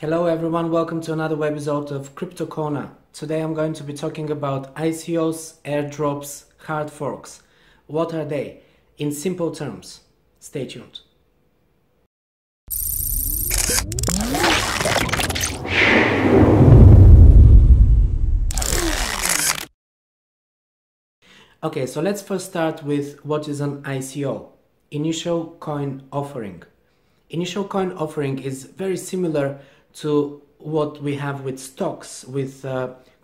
Hello everyone, welcome to another webisode of Crypto Corner. Today I'm going to be talking about ICOs, airdrops, hard forks. What are they? In simple terms. Stay tuned. Okay, so let's first start with what is an ICO, initial coin offering. Initial coin offering is very similar to what we have with stocks, with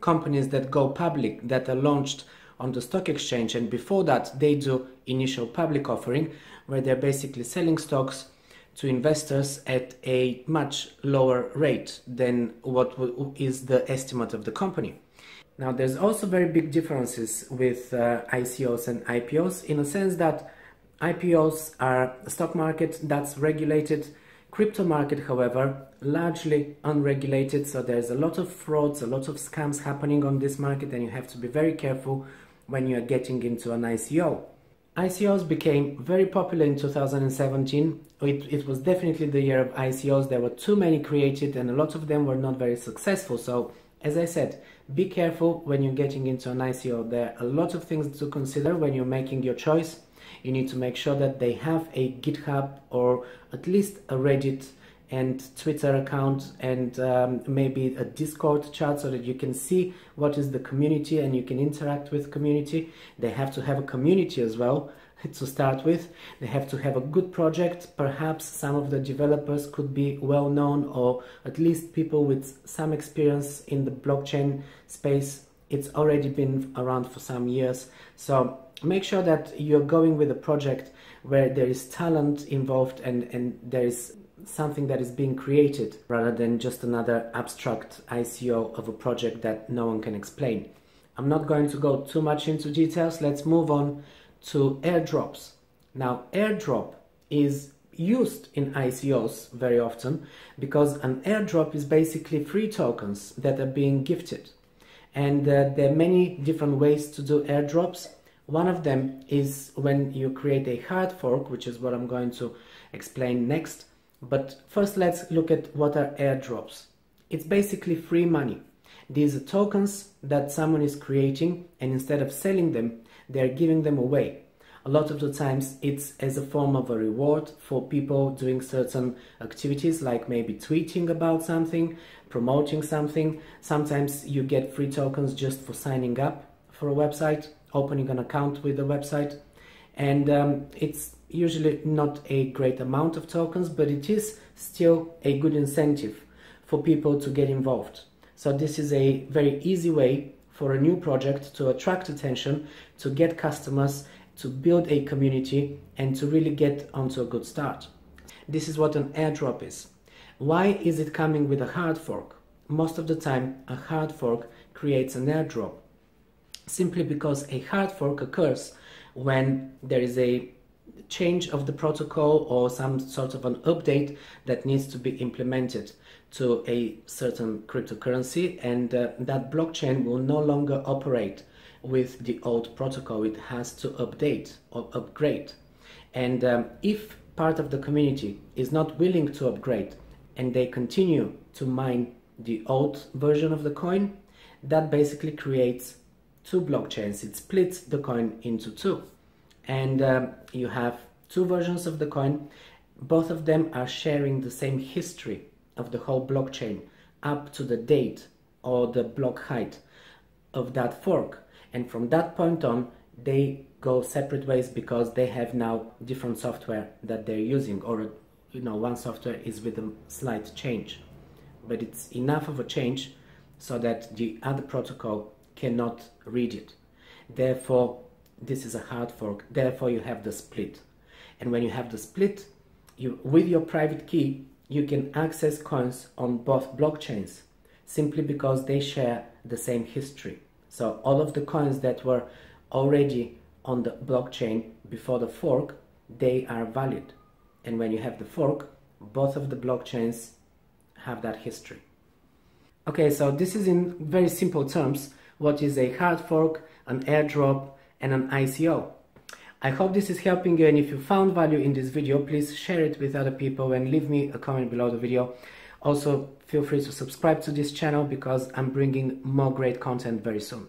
companies that go public, that are launched on the stock exchange, and before that they do initial public offering, where they're basically selling stocks to investors at a much lower rate than what is the estimate of the company. Now there's also very big differences with ICOs and IPOs, in a sense that IPOs are a stock market that's regulated. Crypto market, however, largely unregulated, so there's a lot of frauds, a lot of scams happening on this market, and you have to be very careful when you are getting into an ICO. ICOs became very popular in 2017. It was definitely the year of ICOs. There were too many created and a lot of them were not very successful. So, as I said, be careful when you're getting into an ICO. There are a lot of things to consider when you're making your choice. You need to make sure that they have a GitHub or at least a Reddit and Twitter account and maybe a Discord chat, so that you can see what is the community and you can interact with community. They have to have a community as well to start with. They have to have a good project. Perhaps some of the developers could be well known, or at least people with some experience in the blockchain space. It's already been around for some years, so make sure that you're going with a project where there is talent involved and there is something that is being created, rather than just another abstract ICO of a project that no one can explain. I'm not going to go too much into details. Let's move on to airdrops. Now, airdrop is used in ICOs very often because an airdrop is basically free tokens that are being gifted. And there are many different ways to do airdrops. One of them is when you create a hard fork, which is what I'm going to explain next. But first, let's look at what are airdrops. It's basically free money. These are tokens that someone is creating, and instead of selling them, they're giving them away. A lot of the times it's as a form of a reward for people doing certain activities, like maybe tweeting about something, promoting something. Sometimes you get free tokens just for signing up for a website, opening an account with the website. And it's usually not a great amount of tokens, but it is still a good incentive for people to get involved. So this is a very easy way for a new project to attract attention, to get customers, to build a community, and to really get onto a good start. This is what an airdrop is. Why is it coming with a hard fork? Most of the time, a hard fork creates an airdrop, simply because a hard fork occurs when there is a change of the protocol or some sort of an update that needs to be implemented to a certain cryptocurrency, and that blockchain will no longer operate with the old protocol. It has to update or upgrade. And if part of the community is not willing to upgrade and they continue to mine the old version of the coin, that basically creates two blockchains. It splits the coin into two. And you have two versions of the coin. Both of them are sharing the same history of the whole blockchain up to the date or the block height of that fork. And from that point on, they go separate ways because they have now different software that they're using, or one software is with a slight change, but it's enough of a change so that the other protocol cannot read it. Therefore, this is a hard fork. Therefore, you have the split. And when you have the split, with your private key, you can access coins on both blockchains, simply because they share the same history. So all of the coins that were already on the blockchain before the fork, they are valid. And when you have the fork, both of the blockchains have that history. Okay, so this is in very simple terms what is a hard fork, an airdrop, and an ICO. I hope this is helping you, and if you found value in this video, please share it with other people and leave me a comment below the video. Also, feel free to subscribe to this channel because I'm bringing more great content very soon.